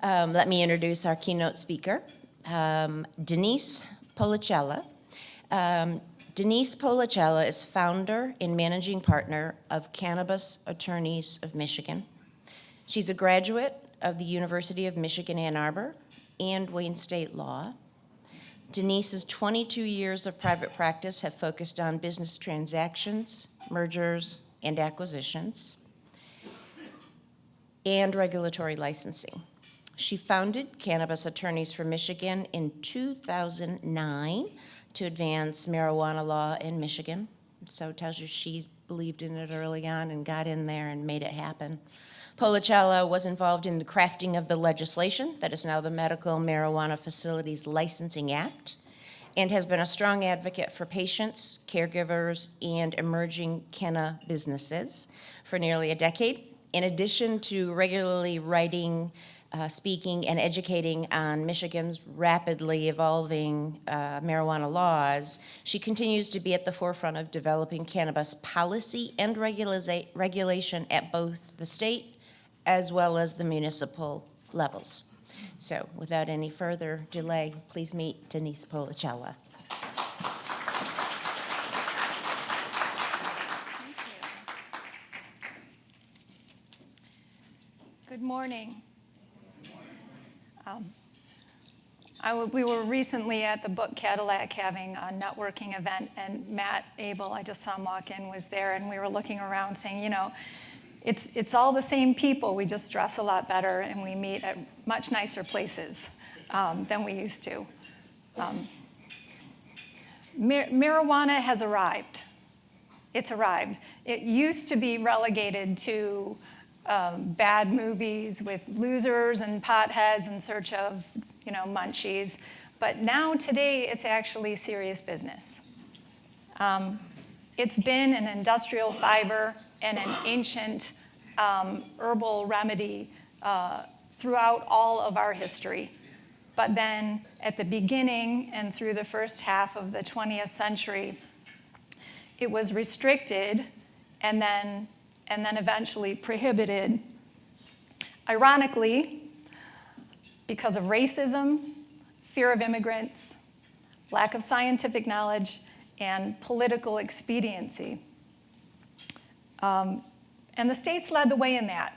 Let me introduce our keynote speaker, Denise Pollicella. Denise Pollicella is founder and managing partner of Cannabis Attorneys of Michigan. She's a graduate of the University of Michigan, Ann Arbor, and Wayne State Law. Denise's 22 years of private practice have focused on business transactions, mergers, and acquisitions, and regulatory licensing. She founded Cannabis Attorneys for Michigan in 2009 to advance marijuana law in Michigan. So it tells you she believed in it early on and got in there and made it happen. Pollicella was involved in the crafting of the legislation that is now the Medical Marijuana Facilities Licensing Act, and has been a strong advocate for patients, caregivers, and emerging canna businesses for nearly a decade. In addition to regularly writing, speaking, and educating on Michigan's rapidly evolving marijuana laws, she continues to be at the forefront of developing cannabis policy and regulation at both the state as well as the municipal levels. So without any further delay, please meet Denise Pollicella. Good morning. We were recently at the Book Cadillac having a networking event, and Matt Abel, I just saw him walk in, was there, and we were looking around saying, you know, it's all the same people, we just dress a lot better, and we meet at much nicer places than we used to. Marijuana has arrived. It's arrived. It used to be relegated to bad movies with losers and potheads in search of, you know, munchies. But now, today, it's actually serious business. It's been an industrial fiber and an ancient herbal remedy throughout all of our history. But then, at the beginning and through the first half of the 20th century, it was restricted and then eventually prohibited, ironically, because of racism, fear of immigrants, lack of scientific knowledge, and political expediency. And the states led the way in that.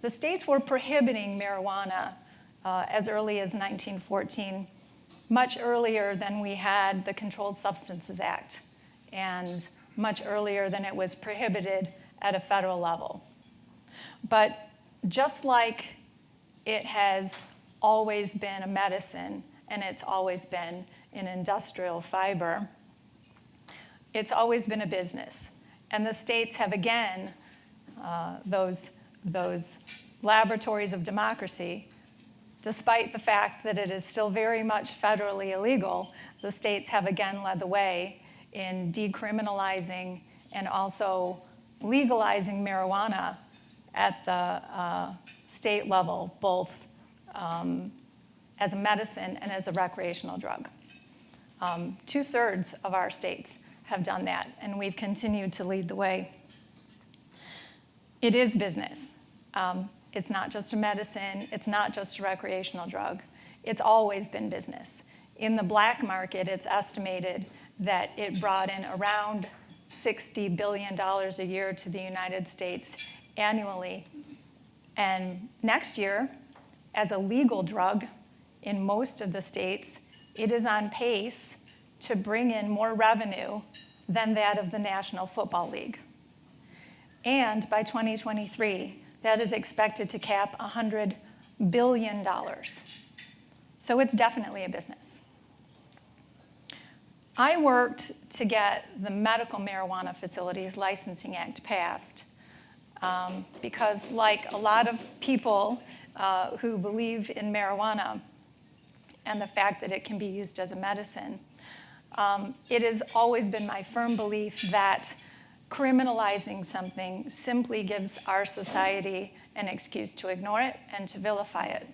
The states were prohibiting marijuana as early as 1914, much earlier than we had the Controlled Substances Act, and much earlier than it was prohibited at a federal level. But just like it has always been a medicine and it's always been an industrial fiber, it's always been a business. And the states have, again, those laboratories of democracy, despite the fact that it is still very much federally illegal, the states have again led the way in decriminalizing and also legalizing marijuana at the state level, both as a medicine and as a recreational drug. 2/3 of our states have done that, and we've continued to lead the way. It is business. It's not just a medicine. It's not just a recreational drug. It's always been business. In the black market, it's estimated that it brought in around $60 billion a year to the United States annually. And next year, as a legal drug in most of the states, it is on pace to bring in more revenue than that of the National Football League. And by 2023, that is expected to cap $100 billion. So it's definitely a business. I worked to get the Medical Marijuana Facilities Licensing Act passed because, like a lot of people who believe in marijuana and the fact that it can be used as a medicine, it has always been my firm belief that criminalizing something simply gives our society an excuse to ignore it and to vilify it.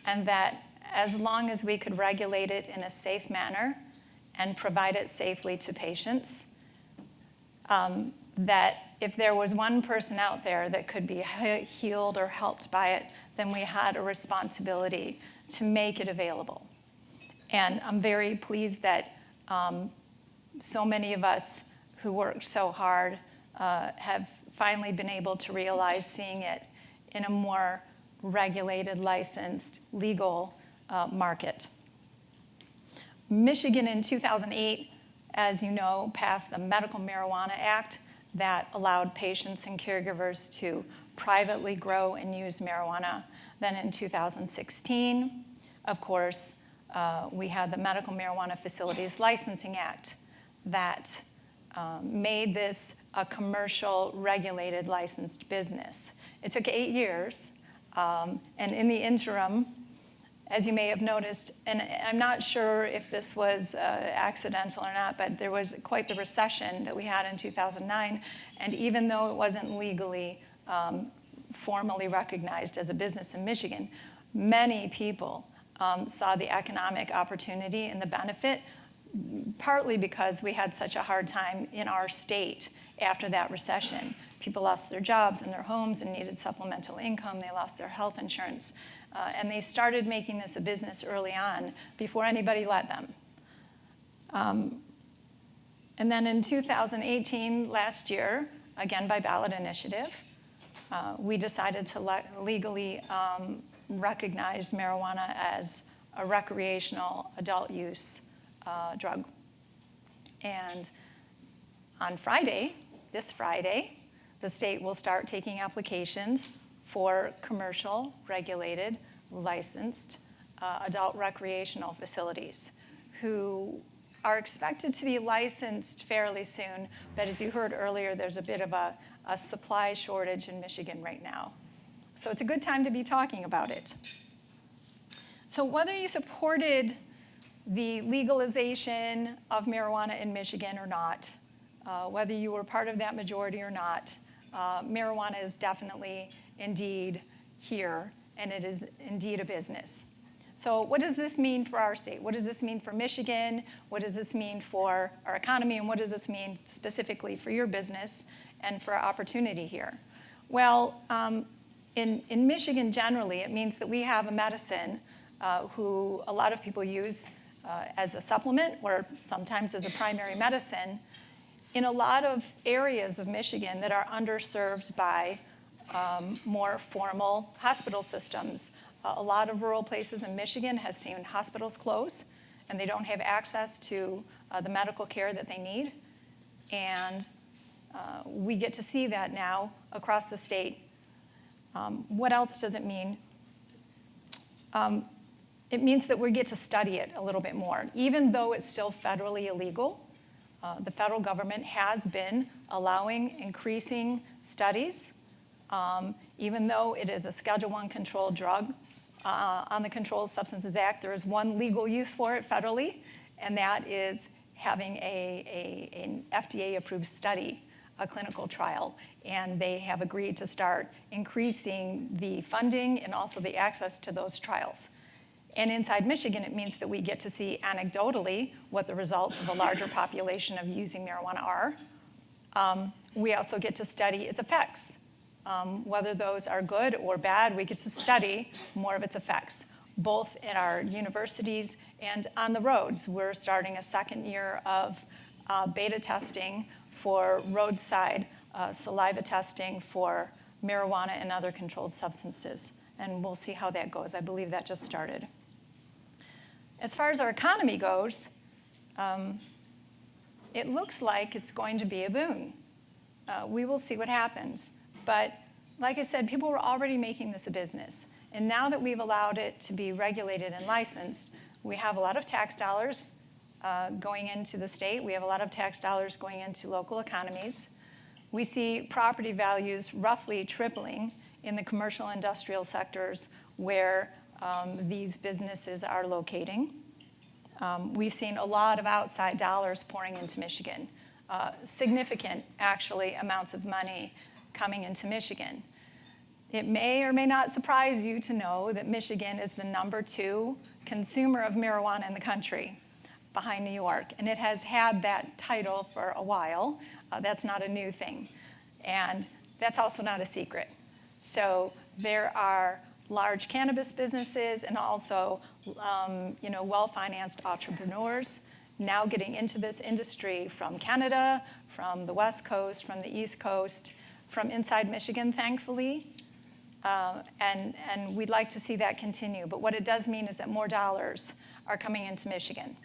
And that as long as we could regulate it in a safe manner and provide it safely to patients, that if there was one person out there that could be healed or helped by it, then we had a responsibility to make it available. And I'm very pleased that so many of us who worked so hard have finally been able to realize seeing it in a more regulated, licensed, legal market. Michigan in 2008, as you know, passed the Medical Marijuana Act that allowed patients and caregivers to privately grow and use marijuana. Then in 2016, of course, we had the Medical Marijuana Facilities Licensing Act that made this a commercial, regulated, licensed business. It took 8 years, and in the interim, as you may have noticed, and I'm not sure if this was accidental or not, but there was quite the recession that we had in 2009, and even though it wasn't legally formally recognized as a business in Michigan, many people saw the economic opportunity and the benefit, partly because we had such a hard time in our state after that recession. People lost their jobs and their homes and needed supplemental income. They lost their health insurance. And they started making this a business early on before anybody let them. And then in 2018, last year, again by ballot initiative, we decided to legally recognize marijuana as a recreational adult use drug. And on Friday, this Friday, the state will start taking applications for commercial, regulated, licensed adult recreational facilities who are expected to be licensed fairly soon, but as you heard earlier, there's a bit of a supply shortage in Michigan right now. So it's a good time to be talking about it. So whether you supported the legalization of marijuana in Michigan or not, whether you were part of that majority or not, marijuana is definitely indeed here, and it is indeed a business. So what does this mean for our state? What does this mean for Michigan? What does this mean for our economy? And what does this mean specifically for your business and for our opportunity here? Well, in Michigan generally, it means that we have a medicine who a lot of people use as a supplement or sometimes as a primary medicine in a lot of areas of Michigan that are underserved by more formal hospital systems. A lot of rural places in Michigan have seen hospitals close, and they don't have access to the medical care that they need. And we get to see that now across the state. What else does it mean? It means that we get to study it a little bit more. Even though it's still federally illegal, the federal government has been allowing increasing studies. Even though it is a Schedule I controlled drug, on the Controlled Substances Act, there is one legal use for it federally, and that is having an FDA-approved study, a clinical trial. And they have agreed to start increasing the funding and also the access to those trials. And inside Michigan, it means that we get to see anecdotally what the results of a larger population of using marijuana are. We also get to study its effects. Whether those are good or bad, we get to study more of its effects, both in our universities and on the roads. We're starting a second year of beta testing for roadside saliva testing for marijuana and other controlled substances. And we'll see how that goes. I believe that just started. As far as our economy goes, it looks like it's going to be a boon. We will see what happens. But like I said, people were already making this a business. And now that we've allowed it to be regulated and licensed, we have a lot of tax dollars going into the state. We have a lot of tax dollars going into local economies. We see property values roughly tripling in the commercial industrial sectors where these businesses are locating. We've seen a lot of outside dollars pouring into Michigan, significant, actually, amounts of money coming into Michigan. It may or may not surprise you to know that Michigan is the #2 consumer of marijuana in the country. behind New York, and it has had that title for a while. That's not a new thing, and that's also not a secret. So there are large cannabis businesses and also well-financed entrepreneurs now getting into this industry from Canada, from the West Coast, from the East Coast, from inside Michigan, thankfully. And we'd like to see that continue. But what it does mean is that more dollars are coming into Michigan.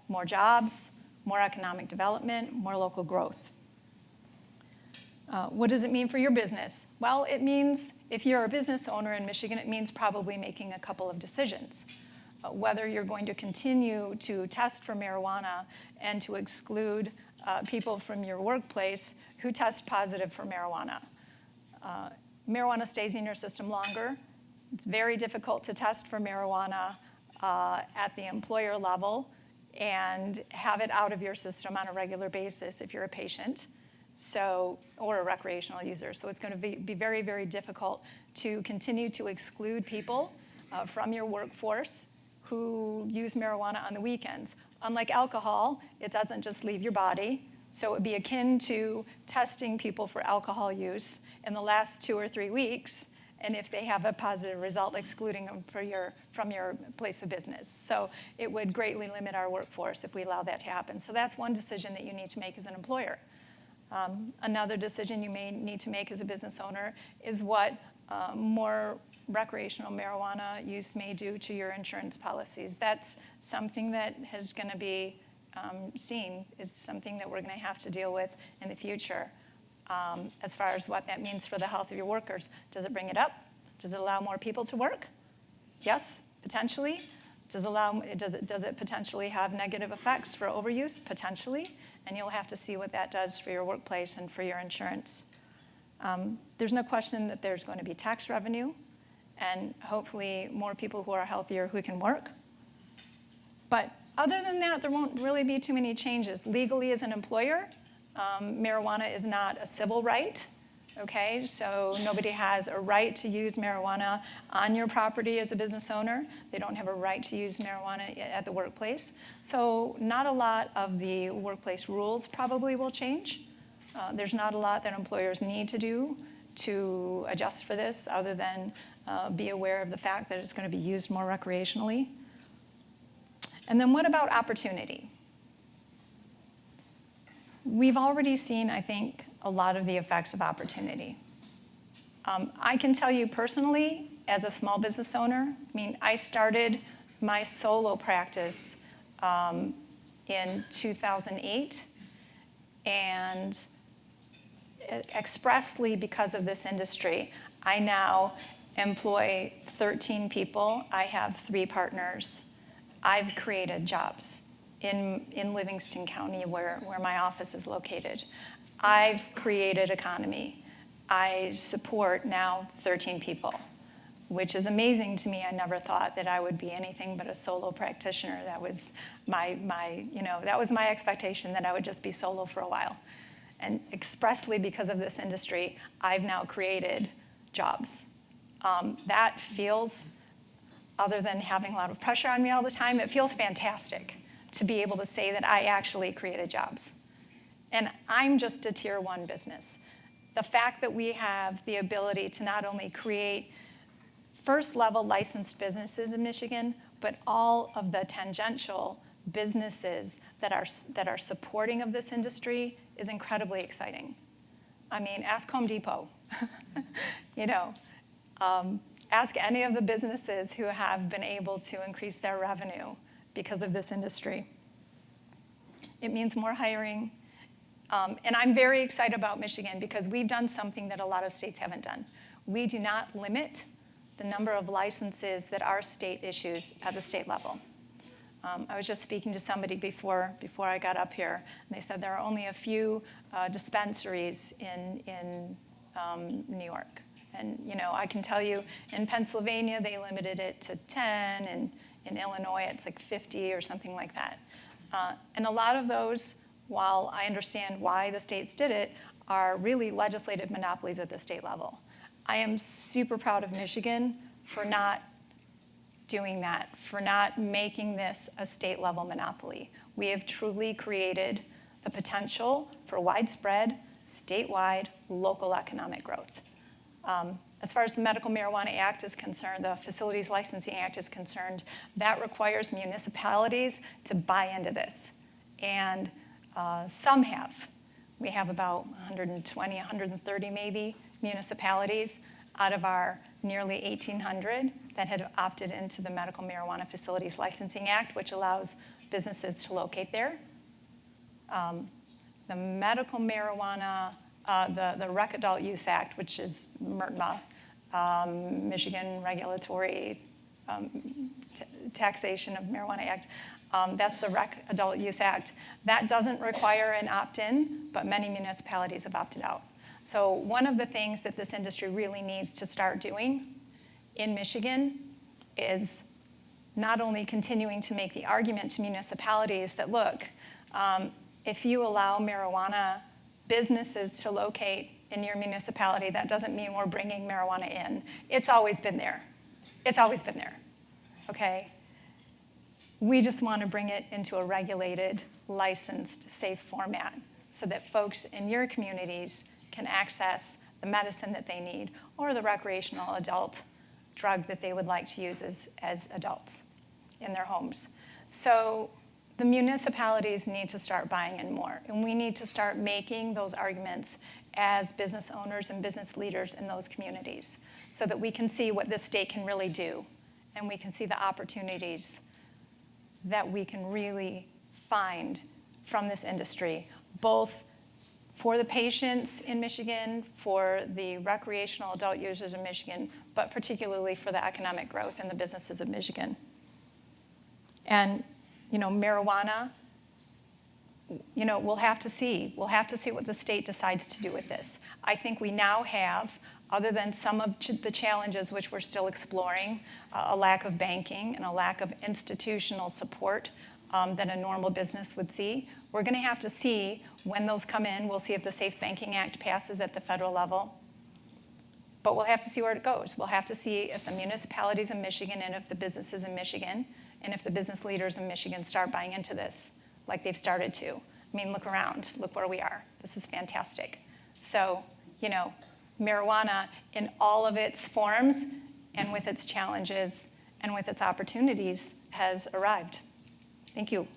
More jobs, more economic development, more local growth. What does it mean for your business? Well, it means if you're a business owner in Michigan, it means probably making a couple of decisions. Whether you're going to continue to test for marijuana and to exclude people from your workplace who test positive for marijuana. Marijuana stays in your system longer. It's very difficult to test for marijuana at the employer level and have it out of your system on a regular basis if you're a patient. Or a recreational user. So it's going to be very, very difficult to continue to exclude people from your workforce who use marijuana on the weekends. Unlike alcohol, it doesn't just leave your body. So it would be akin to testing people for alcohol use in the last 2 or 3 weeks, and if they have a positive result, excluding them from your place of business. So it would greatly limit our workforce if we allow that to happen. So that's one decision that you need to make as an employer. Another decision you may need to make as a business owner is what more recreational marijuana use may do to your insurance policies. That's something that is going to be seen, is something that we're going to have to deal with in the future as far as what that means for the health of your workers. Does it bring it up? Does it allow more people to work? Yes, potentially. Does it potentially have negative effects for overuse? Potentially. And you'll have to see what that does for your workplace and for your insurance. There's no question that there's going to be tax revenue and hopefully more people who are healthier who can work. But other than that, there won't really be too many changes. Legally as an employer, marijuana is not a civil right. Okay, so nobody has a right to use marijuana on your property as a business owner. They don't have a right to use marijuana at the workplace. So not a lot of the workplace rules probably will change. There's not a lot that employers need to do to adjust for this other than be aware of the fact that it's going to be used more recreationally. And then what about opportunity? We've already seen, I think, a lot of the effects of opportunity. I can tell you personally, as a small business owner, I started my solo practice in 2008, and expressly because of this industry, I now employ 13 people. I have 3 partners. I've created jobs in Livingston County where my office is located. I've created economy. I support now 13 people, which is amazing to me. I never thought that I would be anything but a solo practitioner. That was that was my expectation, that I would just be solo for a while. And expressly because of this industry, I've now created jobs. That feels, other than having a lot of pressure on me all the time, it feels fantastic to be able to say that I actually created jobs. And I'm just a tier 1 business. The fact that we have the ability to not only create first-level licensed businesses in Michigan, but all of the tangential businesses that are supporting of this industry is incredibly exciting. Ask Home Depot. Ask any of the businesses who have been able to increase their revenue because of this industry. It means more hiring. And I'm very excited about Michigan because we've done something that a lot of states haven't done. We do not limit the number of licenses that our state issues at the state level. I was just speaking to somebody before I got up here, and they said there are only a few dispensaries in New York. And I can tell you, in Pennsylvania, they limited it to 10, and in Illinois, it's like 50 or something like that. And a lot of those, while I understand why the states did it, are really legislative monopolies at the state level. I am super proud of Michigan for not doing that, for not making this a state-level monopoly. We have truly created the potential for widespread, statewide, local economic growth. As far as the Medical Marijuana Act is concerned, the Facilities Licensing Act is concerned, that requires municipalities to buy into this. And some have. We have about 120, 130 maybe municipalities out of our nearly 1,800 that had opted into the Medical Marijuana Facilities Licensing Act, which allows businesses to locate there. The Medical Marijuana, the Rec Adult Use Act, which is MRTMA, Michigan Regulatory Taxation of Marijuana Act, that's the Rec Adult Use Act. That doesn't require an opt-in, but many municipalities have opted out. So one of the things that this industry really needs to start doing in Michigan is not only continuing to make the argument to municipalities that, look, if you allow marijuana businesses to locate in your municipality, that doesn't mean we're bringing marijuana in. It's always been there. It's always been there, okay? We just want to bring it into a regulated, licensed, safe format so that folks in your communities can access the medicine that they need or the recreational adult drug that they would like to use as adults in their homes. So the municipalities need to start buying in more, and we need to start making those arguments as business owners and business leaders in those communities so that we can see what this state can really do, and we can see the opportunities that we can really find from this industry, both for the patients in Michigan, for the recreational adult users in Michigan, but particularly for the economic growth and the businesses of Michigan. And, marijuana, we'll have to see. We'll have to see what the state decides to do with this. I think we now have, other than some of the challenges which we're still exploring, a lack of banking and a lack of institutional support that a normal business would see, we're going to have to see when those come in. We'll see if the Safe Banking Act passes at the federal level. But we'll have to see where it goes. We'll have to see if the municipalities in Michigan and if the businesses in Michigan and if the business leaders in Michigan start buying into this like they've started to. I mean, look around. Look where we are. This is fantastic. So, marijuana in all of its forms and with its challenges and with its opportunities has arrived. Thank you.